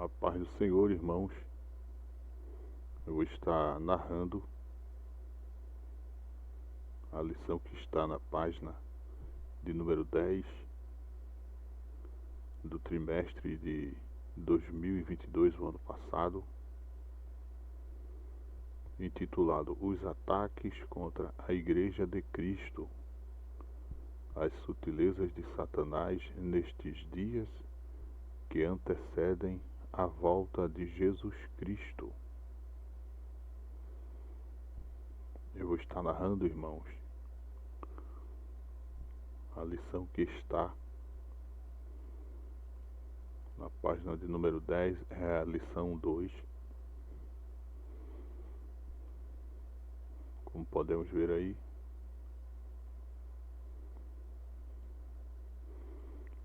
A paz do Senhor, irmãos. Eu vou estar narrando a lição que está na página de número 10 do trimestre de 2022, o ano passado, intitulado Os Ataques contra a Igreja de Cristo, as sutilezas de Satanás nestes dias que antecedem a volta de Jesus Cristo. Eu vou estar narrando, irmãos, a lição que está na página de número 10, é a lição 2. Como podemos ver aí,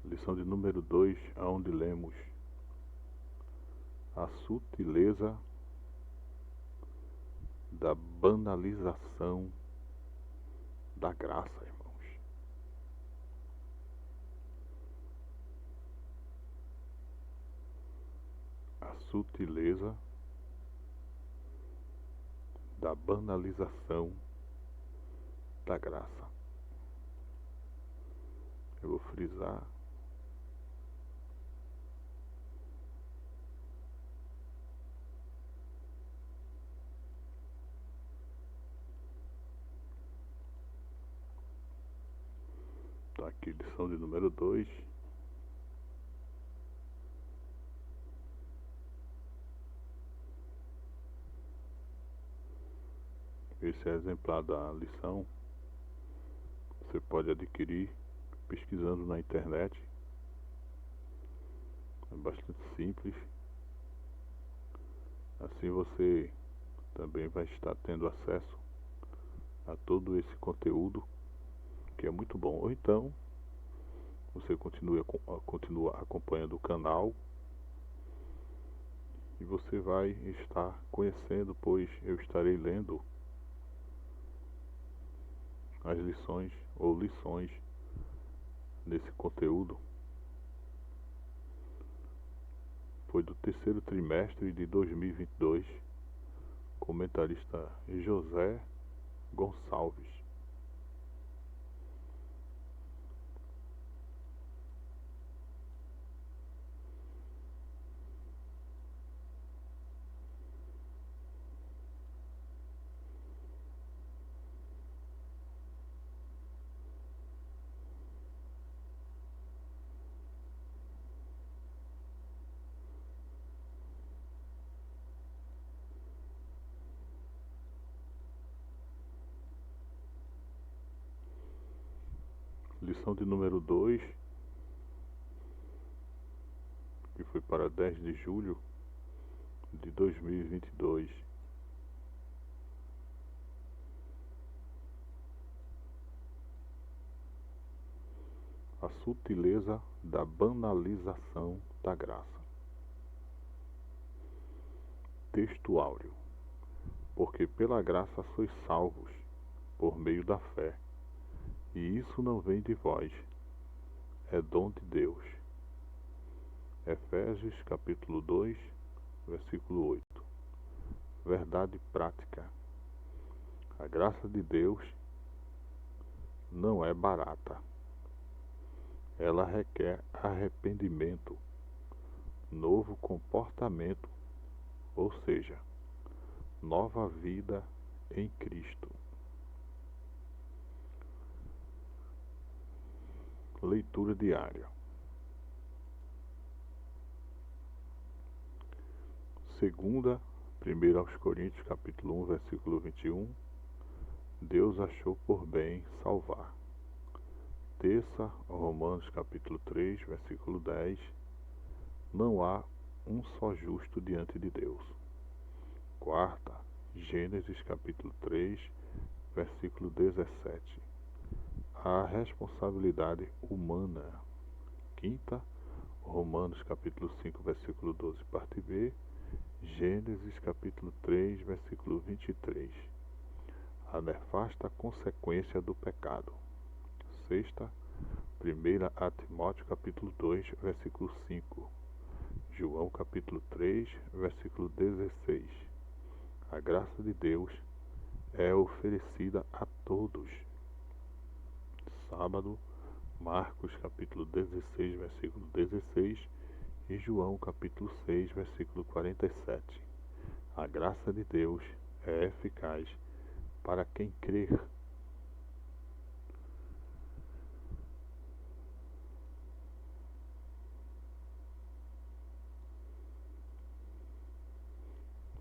lição de número 2, onde lemos a sutileza da banalização da graça, irmãos. A sutileza da banalização da graça. Eu vou frisar. Tá aqui, lição de número 2. Esse é exemplar da lição. Você pode adquirir pesquisando na internet. É bastante simples. Assim você também vai estar tendo acesso a todo esse conteúdo, que é muito bom. Ou então, você continua acompanhando o canal e você vai estar conhecendo, pois eu estarei lendo as lições ou lições nesse conteúdo. Foi do terceiro trimestre de 2022, comentarista José Gonçalves. Lição de número 2, que foi para 10 de julho de 2022. A sutileza da banalização da graça. Texto áureo. Porque pela graça sois salvos, por meio da fé. E isso não vem de vós, é dom de Deus. Efésios capítulo 2, versículo 8. Verdade prática. A graça de Deus não é barata. Ela requer arrependimento, novo comportamento, ou seja, nova vida em Cristo. Leitura diária. Segunda, 1 aos Coríntios, capítulo 1, versículo 21. Deus achou por bem salvar. Terça, Romanos, capítulo 3, versículo 10. Não há um só justo diante de Deus. Quarta, Gênesis, capítulo 3, versículo 17. A responsabilidade humana. Quinta, Romanos capítulo 5, versículo 12, parte B. Gênesis capítulo 3, versículo 23. A nefasta consequência do pecado. Sexta, 1 a Timóteo capítulo 2, versículo 5. João capítulo 3, versículo 16. A graça de Deus é oferecida a todos. Sábado, Marcos capítulo 16, versículo 16 e João capítulo 6, versículo 47. A graça de Deus é eficaz para quem crer.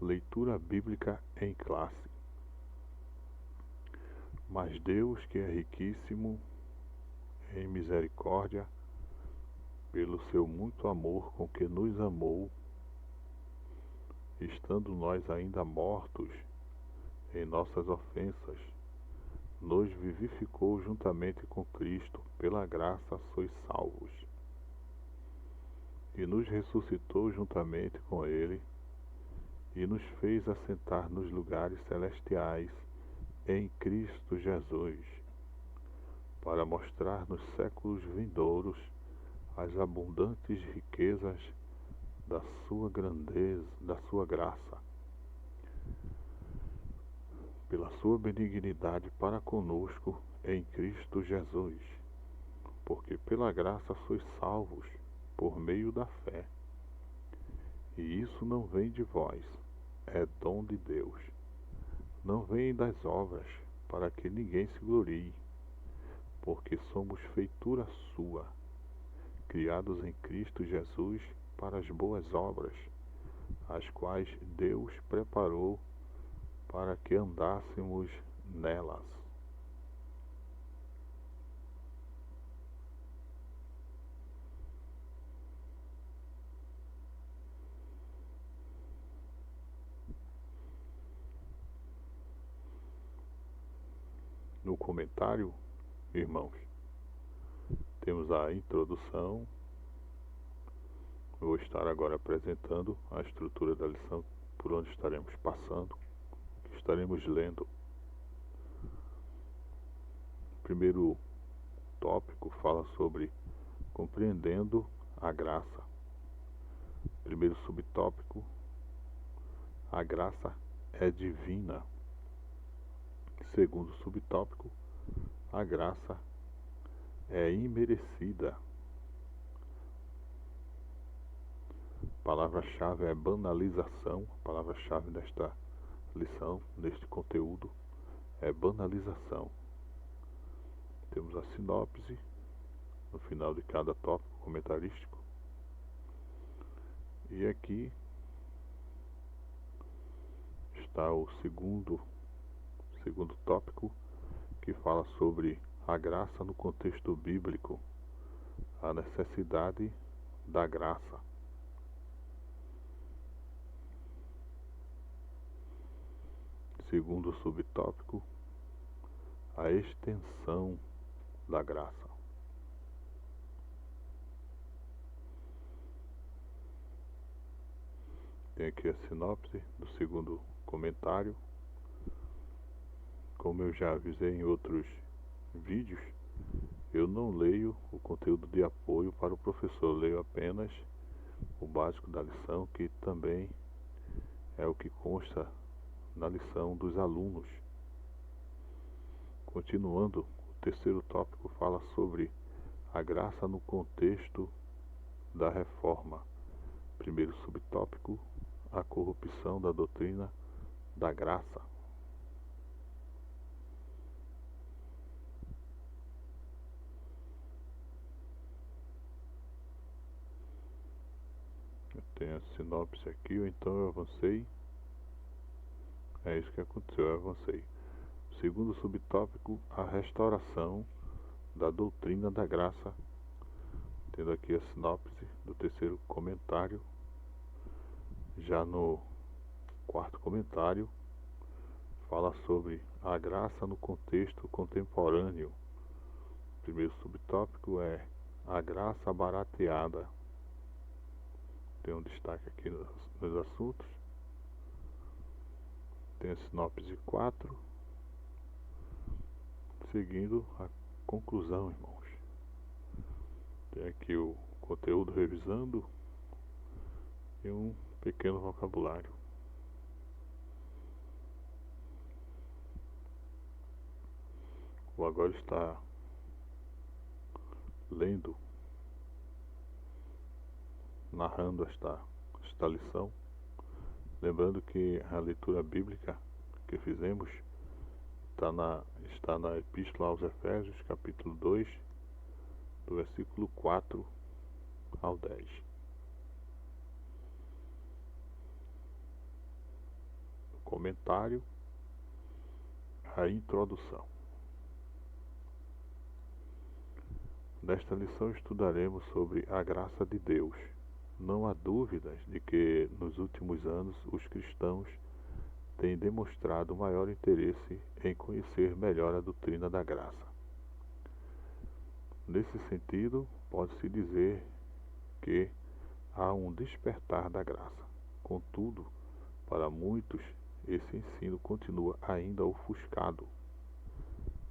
Leitura bíblica em classe. Mas Deus, que é riquíssimo em misericórdia, pelo seu muito amor com que nos amou, estando nós ainda mortos em nossas ofensas, nos vivificou juntamente com Cristo, pela graça sois salvos. E nos ressuscitou juntamente com Ele, e nos fez assentar nos lugares celestiais em Cristo Jesus, para mostrar nos séculos vindouros as abundantes riquezas da sua grandeza, da sua graça, pela sua benignidade para conosco em Cristo Jesus, porque pela graça sois salvos por meio da fé. E isso não vem de vós, é dom de Deus. Não vem das obras, para que ninguém se glorie, porque somos feitura sua, criados em Cristo Jesus para as boas obras, as quais Deus preparou para que andássemos nelas. No comentário, irmãos, temos a introdução. Vou estar agora apresentando a estrutura da lição por onde estaremos passando, que estaremos lendo. O primeiro tópico fala sobre compreendendo a graça. Primeiro subtópico, a graça é divina. Segundo subtópico, a graça é imerecida. A palavra-chave é banalização. A palavra-chave desta lição, deste conteúdo, é banalização. Temos a sinopse no final de cada tópico comentarístico. E aqui está o segundo tópico, que fala sobre a graça no contexto bíblico, a necessidade da graça. Segundo subtópico, a extensão da graça. Tem aqui a sinopse do segundo comentário. Como eu já avisei em outros vídeos, eu não leio o conteúdo de apoio para o professor, eu leio apenas o básico da lição, que também é o que consta na lição dos alunos. Continuando, o terceiro tópico fala sobre a graça no contexto da reforma. Primeiro subtópico, a corrupção da doutrina da graça. Eu tenho a sinopse aqui, ou então eu avancei. É isso que aconteceu, eu avancei. Segundo subtópico, a restauração da doutrina da graça. Tendo aqui a sinopse do terceiro comentário. Já no quarto comentário, fala sobre a graça no contexto contemporâneo. O primeiro subtópico é a graça barateada. Tem um destaque aqui nos assuntos. Tem a sinopse 4. Seguindo a conclusão, irmãos. Tem aqui o conteúdo revisando, e um pequeno vocabulário. Vou agora estar lendo, narrando esta lição, lembrando que a leitura bíblica que fizemos está na Epístola aos Efésios, capítulo 2, do versículo 4 ao 10. Comentário, a introdução. Nesta lição estudaremos sobre a graça de Deus. Não há dúvidas de que nos últimos anos os cristãos têm demonstrado maior interesse em conhecer melhor a doutrina da graça. Nesse sentido, pode-se dizer que há um despertar da graça. Contudo, para muitos, esse ensino continua ainda ofuscado.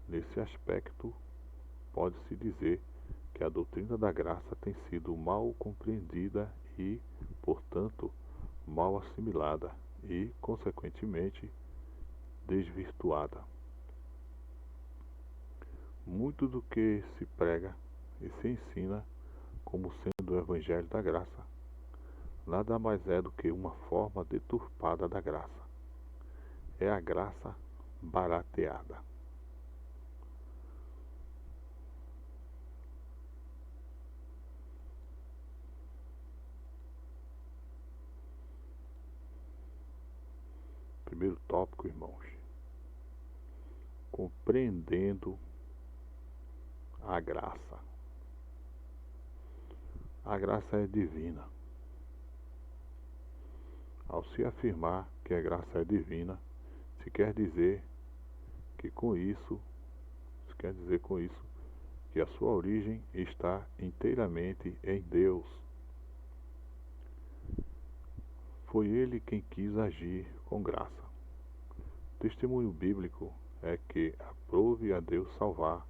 Nesse aspecto, pode-se dizer que a doutrina da graça tem sido mal compreendida e, portanto, mal assimilada e, consequentemente, desvirtuada. Muito do que se prega e se ensina como sendo o Evangelho da Graça nada mais é do que uma forma deturpada da graça. É a graça barateada. Primeiro tópico, irmãos. Compreendendo a graça. A graça é divina. Ao se afirmar que a graça é divina, se quer dizer com isso que a sua origem está inteiramente em Deus. Foi Ele quem quis agir com graça. O testemunho bíblico é que aprove a Deus salvar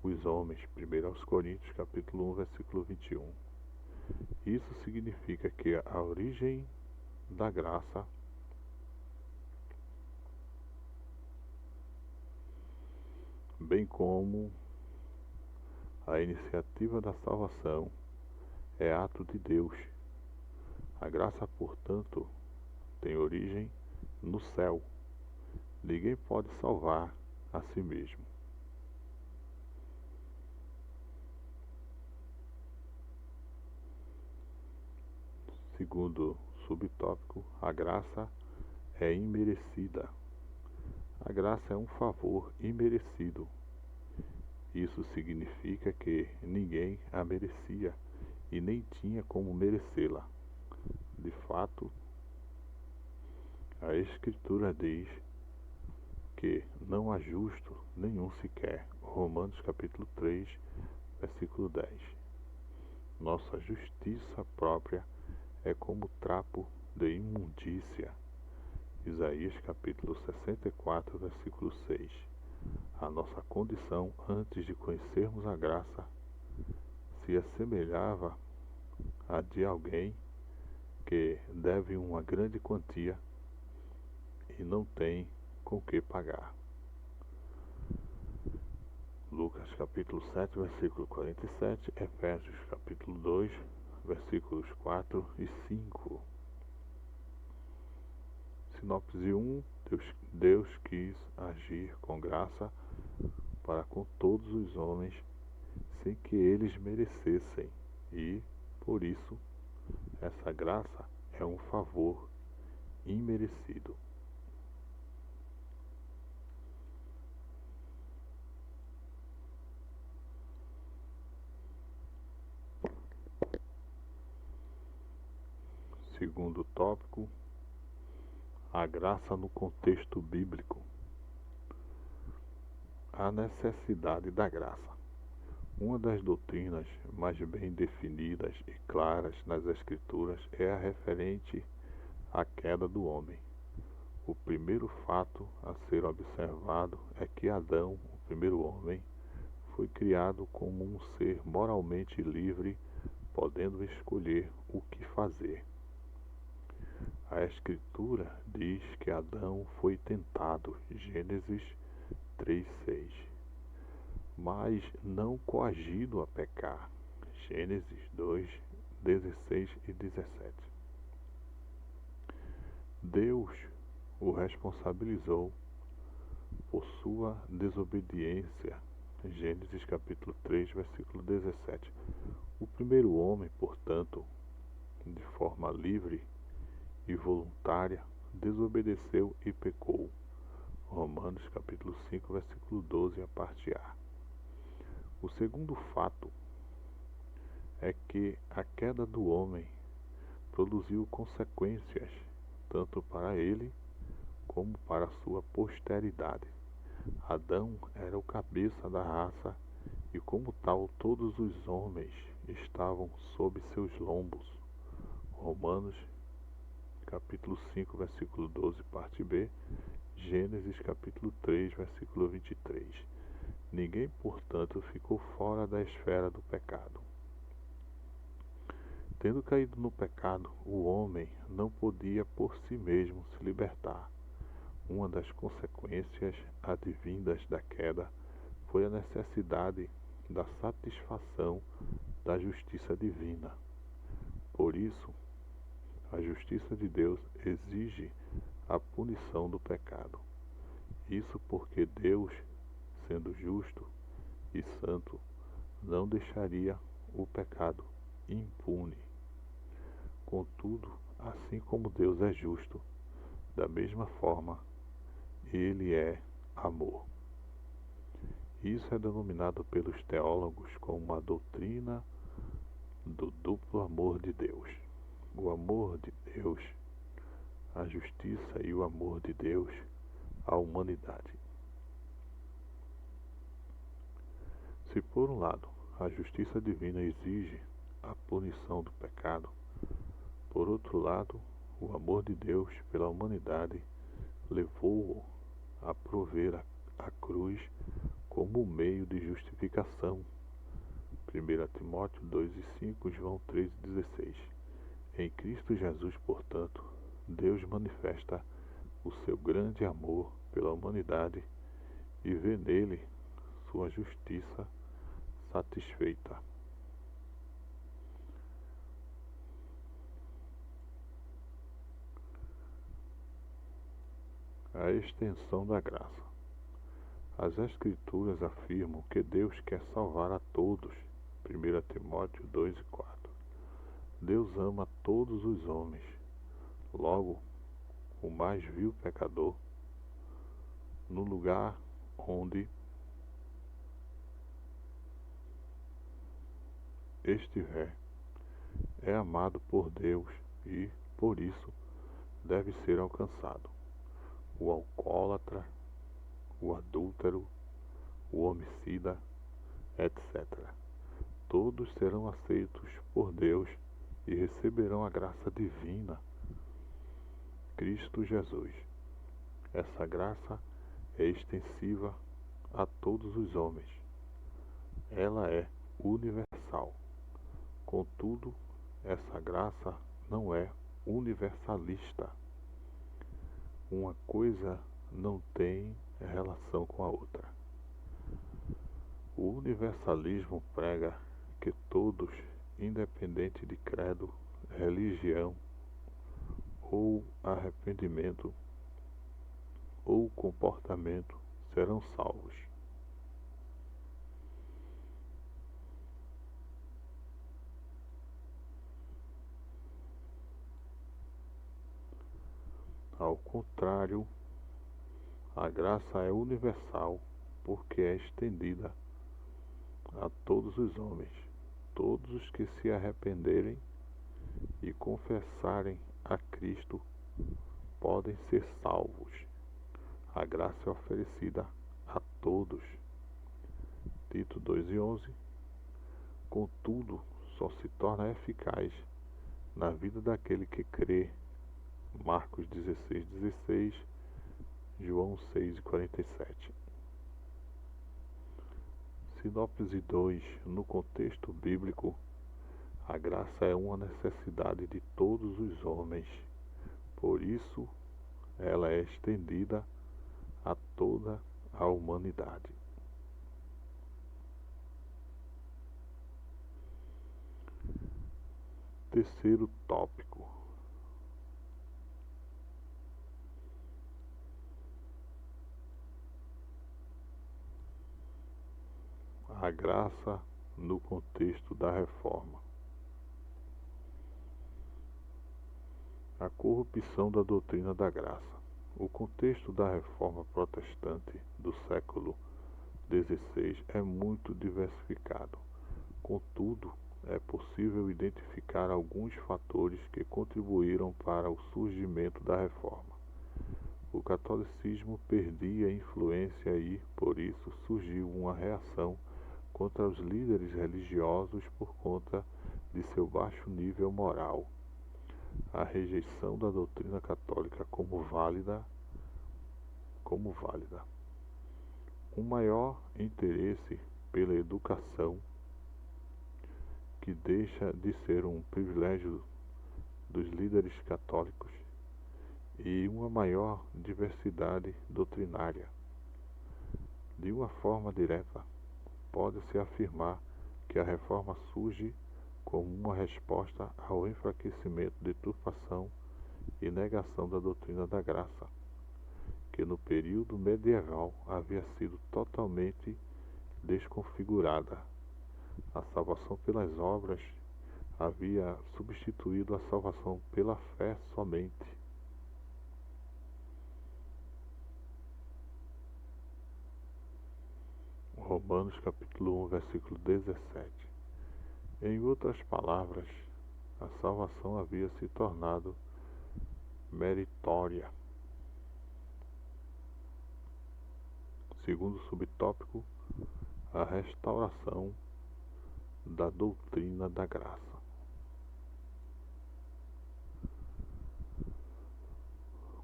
os homens. 1 Coríntios capítulo 1, versículo 21. Isso significa que a origem da graça bem como a iniciativa da salvação é ato de Deus. A graça, portanto, tem origem no céu. Ninguém pode salvar a si mesmo. Segundo subtópico, a graça é imerecida. A graça é um favor imerecido. Isso significa que ninguém a merecia e nem tinha como merecê-la. De fato, a Escritura diz que não há justo nenhum sequer. Romanos capítulo 3, versículo 10. Nossa justiça própria é como trapo de imundícia. Isaías capítulo 64, versículo 6. A nossa condição antes de conhecermos a graça se assemelhava à de alguém que deve uma grande quantia e não tem com que pagar. Lucas capítulo 7, versículo 47, Efésios capítulo 2, versículos 4 e 5. Sinopse 1, Deus quis agir com graça para com todos os homens sem que eles merecessem e, por isso, essa graça é um favor imerecido. Segundo tópico, a graça no contexto bíblico. A necessidade da graça. Uma das doutrinas mais bem definidas e claras nas Escrituras é a referente à queda do homem. O primeiro fato a ser observado é que Adão, o primeiro homem, foi criado como um ser moralmente livre, podendo escolher o que fazer. A Escritura diz que Adão foi tentado, Gênesis 3:6, mas não coagido a pecar, Gênesis 2:16 e 17. Deus o responsabilizou por sua desobediência, Gênesis capítulo 3, versículo 17. O primeiro homem, portanto, de forma livre e voluntária, desobedeceu e pecou. Romanos capítulo 5, versículo 12, a parte A. O segundo fato é que a queda do homem produziu consequências tanto para ele como para sua posteridade. Adão era o cabeça da raça e, como tal, todos os homens estavam sob seus lombos. Romanos capítulo 5, versículo 12, parte B, Gênesis capítulo 3, versículo 23. Ninguém, portanto, ficou fora da esfera do pecado. Tendo caído no pecado, o homem não podia por si mesmo se libertar. Uma das consequências advindas da queda foi a necessidade da satisfação da justiça divina. Por isso, a justiça de Deus exige a punição do pecado. Isso porque Deus, sendo justo e santo, não deixaria o pecado impune. Contudo, assim como Deus é justo, da mesma forma, Ele é amor. Isso é denominado pelos teólogos como a doutrina do duplo amor de Deus. O amor de Deus, a justiça e o amor de Deus à humanidade. Se por um lado a justiça divina exige a punição do pecado, por outro lado, o amor de Deus pela humanidade levou-o a prover a cruz como meio de justificação. 1 Timóteo 2:5, João 3:16. Em Cristo Jesus, portanto, Deus manifesta o seu grande amor pela humanidade e vê nele sua justiça satisfeita. A extensão da graça. As Escrituras afirmam que Deus quer salvar a todos. 1 Timóteo 2:4. Deus ama todos os homens. Logo, o mais vil pecador, no lugar onde estiver, é amado por Deus e, por isso, deve ser alcançado. O alcoólatra, o adúltero, o homicida, etc. Todos serão aceitos por Deus e receberão a graça divina, Cristo Jesus. Essa graça é extensiva a todos os homens. Ela é universal. Contudo, essa graça não é universalista. Uma coisa não tem relação com a outra. O universalismo prega que todos, independente de credo, religião ou arrependimento ou comportamento, serão salvos. Ao contrário, a graça é universal porque é estendida a todos os homens. Todos os que se arrependerem e confessarem a Cristo podem ser salvos. A graça é oferecida a todos. Tito 2:11. Contudo, só se torna eficaz na vida daquele que crê. Marcos 16:16, João 6:47. Sinopse 2. No contexto bíblico, a graça é uma necessidade de todos os homens. Por isso, ela é estendida a toda a humanidade. Terceiro tópico: a graça no contexto da reforma. A corrupção da doutrina da graça. O contexto da reforma protestante do século XVI é muito diversificado. Contudo, é possível identificar alguns fatores que contribuíram para o surgimento da reforma. O catolicismo perdia influência e, por isso, surgiu uma reação contra os líderes religiosos por conta de seu baixo nível moral. A rejeição da doutrina católica como válida. Um maior interesse pela educação, que deixa de ser um privilégio dos líderes católicos, e uma maior diversidade doutrinária. De uma forma direta, pode-se afirmar que a reforma surge como uma resposta ao enfraquecimento, deturpação e negação da doutrina da graça, que no período medieval havia sido totalmente desconfigurada. A salvação pelas obras havia substituído a salvação pela fé somente. Romanos capítulo 1, versículo 17. Em outras palavras, a salvação havia se tornado meritória. Segundo subtópico, a restauração da doutrina da graça.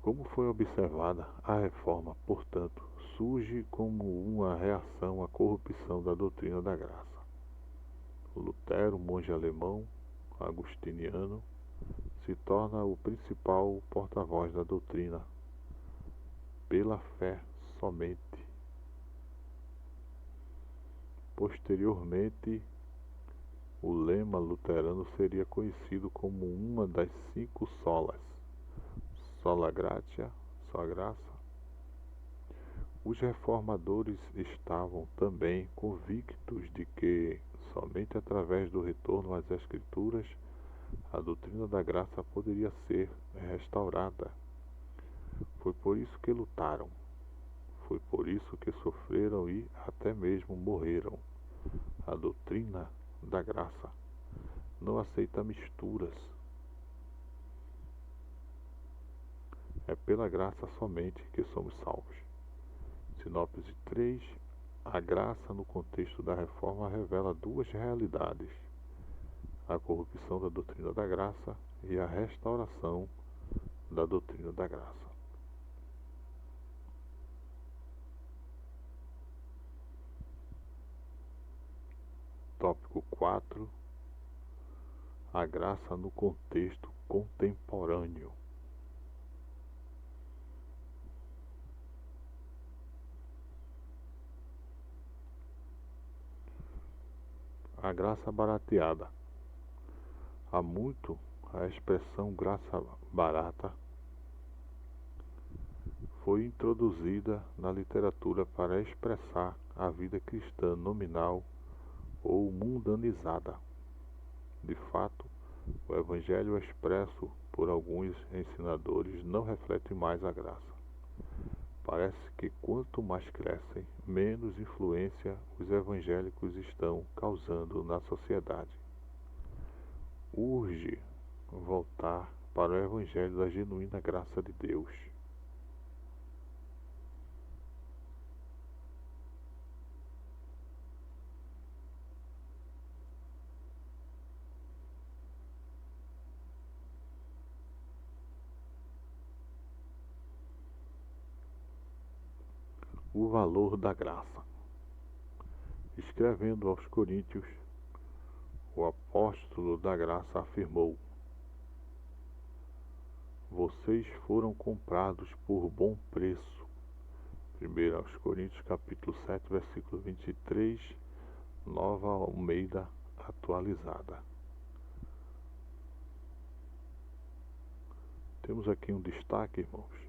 Como foi observada, a reforma, portanto, surge como uma reação à corrupção da doutrina da graça. Lutero, monge alemão, agustiniano, se torna o principal porta-voz da doutrina, pela fé somente. Posteriormente, o lema luterano seria conhecido como uma das 5 solas: sola gratia, só graça. Os reformadores estavam também convictos de que somente através do retorno às Escrituras a doutrina da graça poderia ser restaurada. Foi por isso que lutaram, foi por isso que sofreram e até mesmo morreram. A doutrina da graça não aceita misturas. É pela graça somente que somos salvos. Sinopse 3. A graça no contexto da reforma revela 2 realidades: a corrupção da doutrina da graça e a restauração da doutrina da graça. Tópico 4. A graça no contexto contemporâneo. A graça barateada. Há muito, a expressão graça barata foi introduzida na literatura para expressar a vida cristã nominal ou mundanizada. De fato, o evangelho expresso por alguns ensinadores não reflete mais a graça. Parece que quanto mais crescem, menos influência os evangélicos estão causando na sociedade. Urge voltar para o evangelho da genuína graça de Deus. O valor da graça. Escrevendo aos Coríntios, o apóstolo da graça afirmou: vocês foram comprados por bom preço. 1 aos Coríntios capítulo 7, versículo 23, Nova Almeida atualizada. Temos aqui um destaque, irmãos.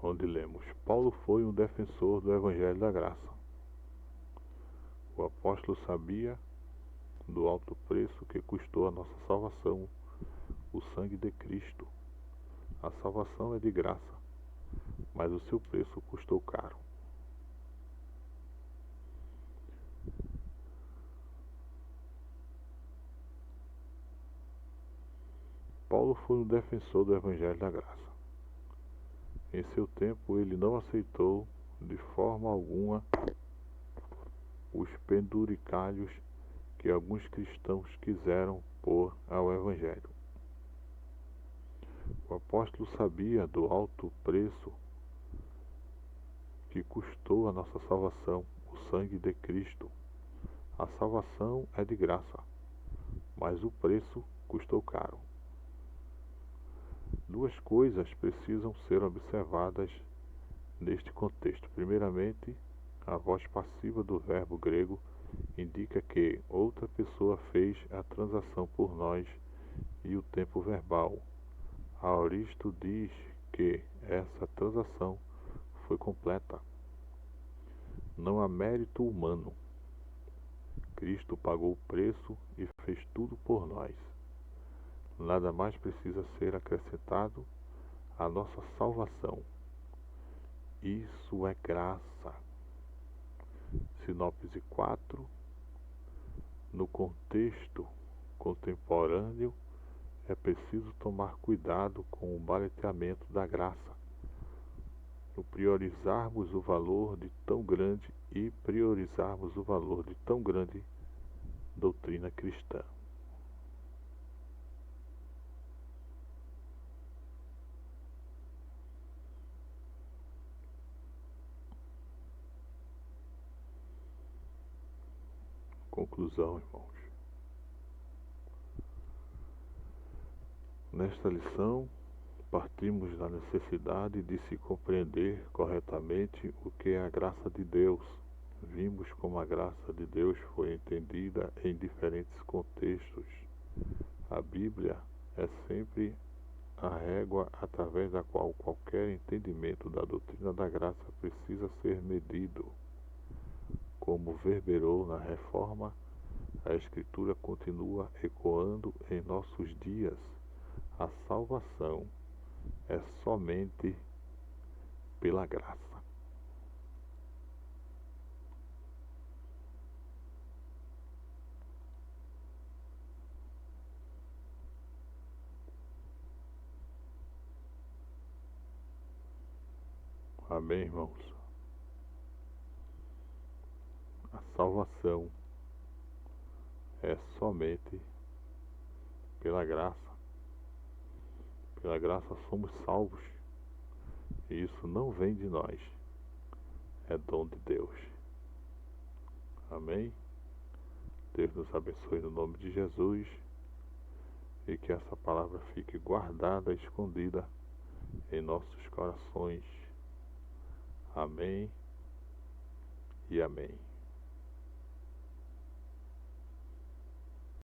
Onde lemos: Paulo foi um defensor do Evangelho da Graça. O apóstolo sabia do alto preço que custou a nossa salvação, o sangue de Cristo. A salvação é de graça, mas o seu preço custou caro. Paulo foi um defensor do Evangelho da Graça. Em seu tempo, ele não aceitou de forma alguma os penduricalhos que alguns cristãos quiseram pôr ao Evangelho. O apóstolo sabia do alto preço que custou a nossa salvação, o sangue de Cristo. A salvação é de graça, mas o preço custou caro. Duas coisas precisam ser observadas neste contexto. Primeiramente, a voz passiva do verbo grego indica que outra pessoa fez a transação por nós, e o tempo verbal. Aoristo diz que essa transação foi completa. Não há mérito humano. Cristo pagou o preço e fez tudo por nós. Nada mais precisa ser acrescentado à nossa salvação. Isso é graça. Sinopse 4. No contexto contemporâneo, é preciso tomar cuidado com o barateamento da graça, o priorizarmos o valor de tão grande doutrina cristã. Conclusão, irmãos. Nesta lição, partimos da necessidade de se compreender corretamente o que é a graça de Deus. Vimos como a graça de Deus foi entendida em diferentes contextos. A Bíblia é sempre a régua através da qual qualquer entendimento da doutrina da graça precisa ser medido. Como verberou na Reforma, a Escritura continua ecoando em nossos dias. A salvação é somente pela graça. Amém, irmãos? A salvação é somente pela graça. Pela graça somos salvos. E isso não vem de nós. É dom de Deus. Amém? Deus nos abençoe no nome de Jesus. E que essa palavra fique guardada, escondida em nossos corações. Amém e amém.